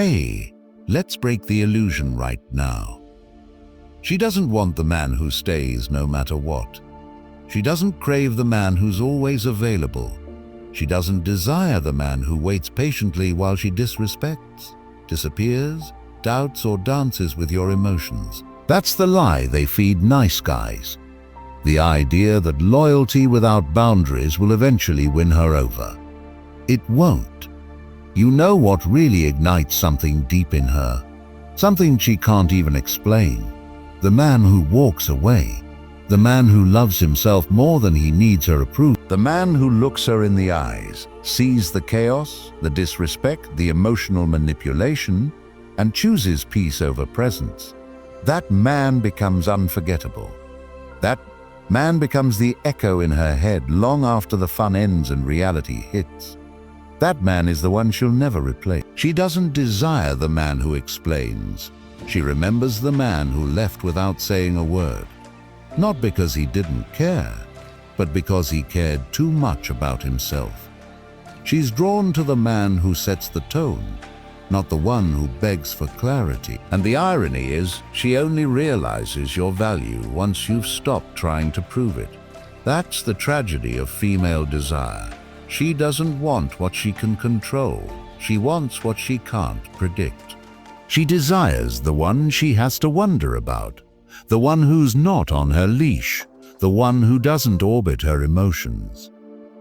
Hey, let's break the illusion right now. She doesn't want the man who stays no matter what. She doesn't crave the man who's always available. She doesn't desire the man who waits patiently while she disrespects, disappears, doubts, or dances with your emotions. That's the lie they feed nice guys. The idea that loyalty without boundaries will eventually win her over. It won't. You know what really ignites something deep in her, something she can't even explain. The man who walks away. The man who loves himself more than he needs her approval. The man who looks her in the eyes, sees the chaos, the disrespect, the emotional manipulation, and chooses peace over presence. That man becomes unforgettable. That man becomes the echo in her head long after the fun ends and reality hits. That man is the one she'll never replace. She doesn't desire the man who explains. She remembers the man who left without saying a word. Not because he didn't care, but because he cared too much about himself. She's drawn to the man who sets the tone, not the one who begs for clarity. And the irony is, she only realizes your value once you've stopped trying to prove it. That's the tragedy of female desire. She doesn't want what she can control. She wants what she can't predict. She desires the one she has to wonder about, the one who's not on her leash, the one who doesn't orbit her emotions.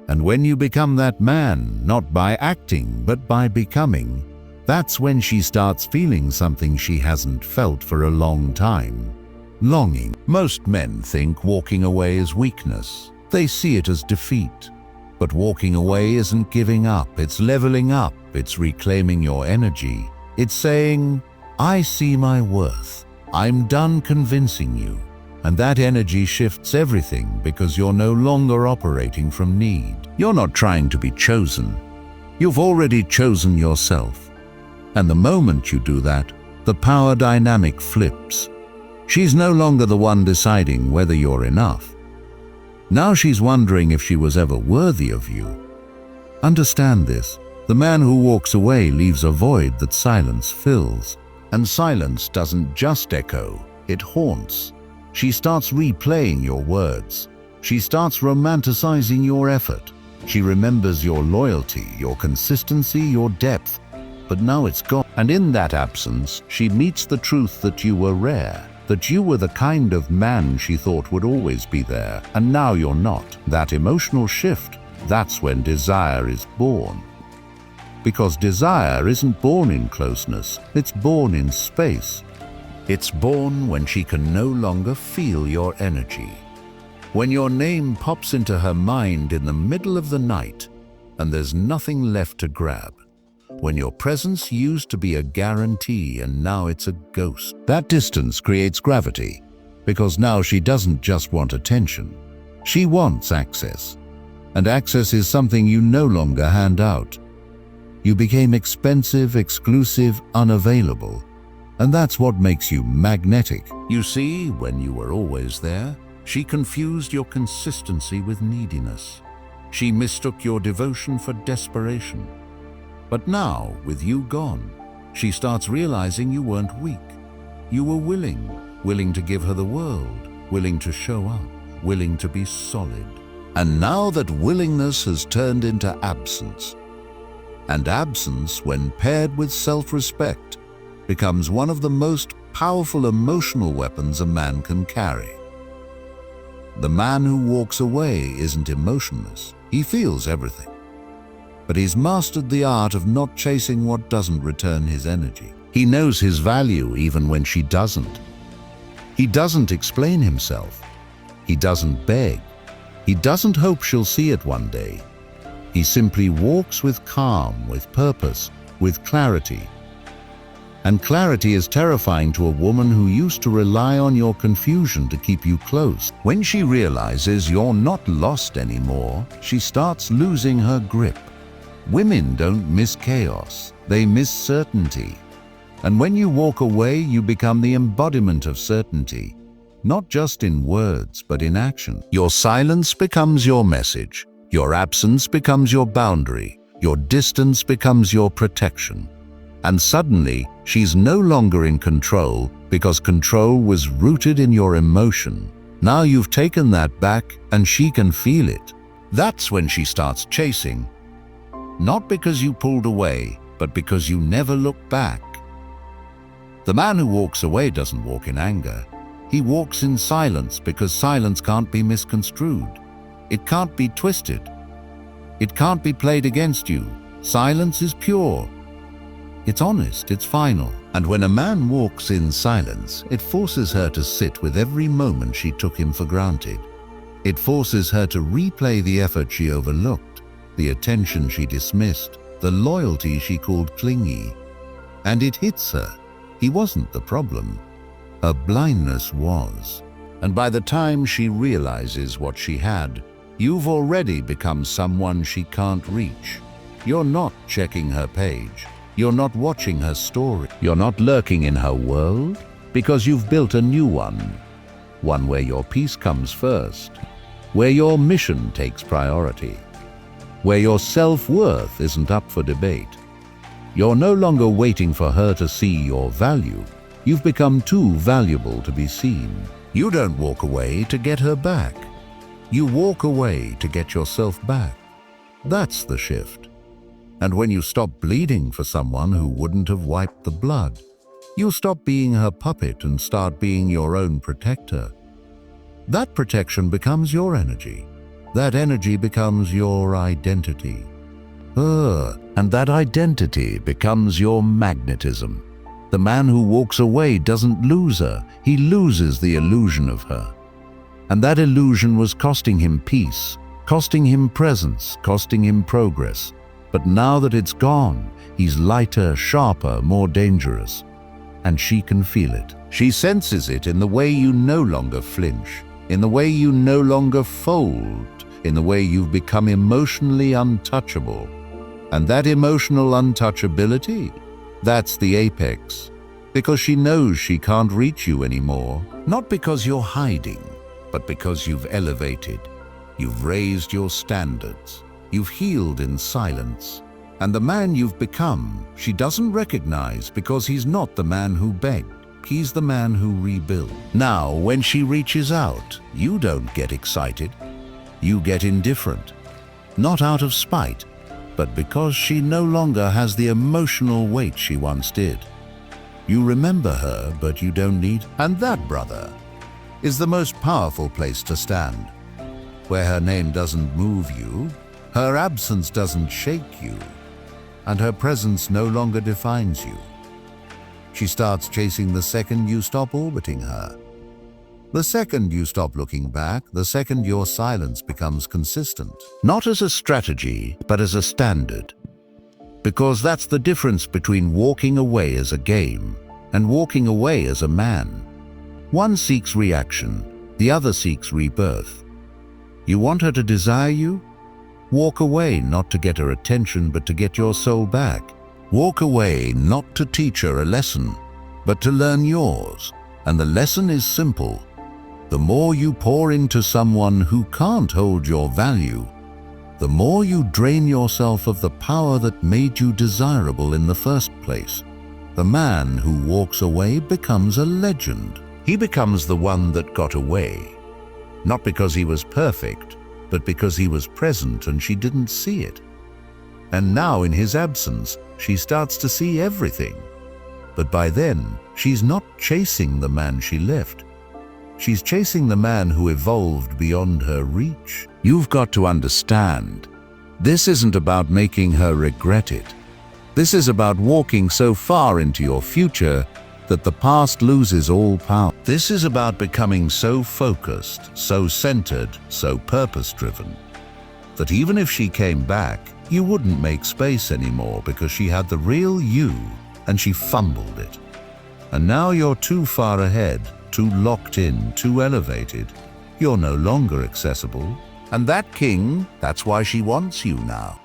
And when you become that man, not by acting, but by becoming, that's when she starts feeling something she hasn't felt for a long time. Longing. Most men think walking away is weakness. They see it as defeat. But walking away isn't giving up, it's leveling up, it's reclaiming your energy. It's saying, I see my worth. I'm done convincing you. And that energy shifts everything because you're no longer operating from need. You're not trying to be chosen. You've already chosen yourself. And the moment you do that, the power dynamic flips. She's no longer the one deciding whether you're enough. Now she's wondering if she was ever worthy of you. Understand this. The man who walks away leaves a void that silence fills. And silence doesn't just echo, it haunts. She starts replaying your words. She starts romanticizing your effort. She remembers your loyalty, your consistency, your depth. But now it's gone. And in that absence, she meets the truth that you were rare. That you were the kind of man she thought would always be there, and now you're not. That emotional shift, that's when desire is born. Because desire isn't born in closeness, it's born in space. It's born when she can no longer feel your energy. When your name pops into her mind in the middle of the night, and there's nothing left to grab. When your presence used to be a guarantee and now it's a ghost. That distance creates gravity, because now she doesn't just want attention. She wants access. And access is something you no longer hand out. You became expensive, exclusive, unavailable. And that's what makes you magnetic. You see, when you were always there, she confused your consistency with neediness. She mistook your devotion for desperation. But now, with you gone, she starts realizing you weren't weak. You were willing to give her the world, willing to show up, willing to be solid. And now that willingness has turned into absence. And absence, when paired with self-respect, becomes one of the most powerful emotional weapons a man can carry. The man who walks away isn't emotionless. He feels everything. But he's mastered the art of not chasing what doesn't return his energy. He knows his value even when she doesn't. He doesn't explain himself. He doesn't beg. He doesn't hope she'll see it one day. He simply walks with calm, with purpose, with clarity. And clarity is terrifying to a woman who used to rely on your confusion to keep you close. When she realizes you're not lost anymore, she starts losing her grip. Women don't miss chaos, they miss certainty. And when you walk away, you become the embodiment of certainty, not just in words, but in action. Your silence becomes your message. Your absence becomes your boundary. Your distance becomes your protection. And suddenly, she's no longer in control because control was rooted in your emotion. Now you've taken that back and she can feel it. That's when she starts chasing. Not because you pulled away, but because you never looked back. The man who walks away doesn't walk in anger. He walks in silence because silence can't be misconstrued. It can't be twisted. It can't be played against you. Silence is pure. It's honest, it's final. And when a man walks in silence, it forces her to sit with every moment she took him for granted. It forces her to replay the effort she overlooked, the attention she dismissed, the loyalty she called clingy. And it hits her. He wasn't the problem. Her blindness was. And by the time she realizes what she had, you've already become someone she can't reach. You're not checking her page. You're not watching her story. You're not lurking in her world, because you've built a new one. One where your peace comes first, where your mission takes priority, where your self-worth isn't up for debate. You're no longer waiting for her to see your value. You've become too valuable to be seen. You don't walk away to get her back. You walk away to get yourself back. That's the shift. And when you stop bleeding for someone who wouldn't have wiped the blood, you'll stop being her puppet and start being your own protector. That protection becomes your energy. That energy becomes your identity. And that identity becomes your magnetism. The man who walks away doesn't lose her, he loses the illusion of her. And that illusion was costing him peace, costing him presence, costing him progress. But now that it's gone, he's lighter, sharper, more dangerous. And she can feel it. She senses it in the way you no longer flinch, in the way you no longer fold, in the way you've become emotionally untouchable. And that emotional untouchability, that's the apex. Because she knows she can't reach you anymore. Not because you're hiding, but because you've elevated. You've raised your standards. You've healed in silence. And the man you've become, she doesn't recognize because he's not the man who begged. He's the man who rebuilt. Now, when she reaches out, you don't get excited. You get indifferent. Not out of spite, but because she no longer has the emotional weight she once did. You remember her, but you don't need. And that, brother, is the most powerful place to stand. Where her name doesn't move you, her absence doesn't shake you, and her presence no longer defines you. She starts chasing the second you stop orbiting her. The second you stop looking back, the second your silence becomes consistent. Not as a strategy, but as a standard. Because that's the difference between walking away as a game and walking away as a man. One seeks reaction, the other seeks rebirth. You want her to desire you? Walk away not to get her attention, but to get your soul back. Walk away not to teach her a lesson, but to learn yours. And the lesson is simple. The more you pour into someone who can't hold your value, the more you drain yourself of the power that made you desirable in the first place. The man who walks away becomes a legend. He becomes the one that got away. Not because he was perfect, but because he was present and she didn't see it. And now in his absence, she starts to see everything. But by then, she's not chasing the man she left. She's chasing the man who evolved beyond her reach. You've got to understand, this isn't about making her regret it. This is about walking so far into your future that the past loses all power. This is about becoming so focused, so centered, so purpose-driven, that even if she came back, you wouldn't make space anymore because she had the real you and she fumbled it. And now you're too far ahead, too locked in, too elevated. You're no longer accessible. And that king, that's why she wants you now.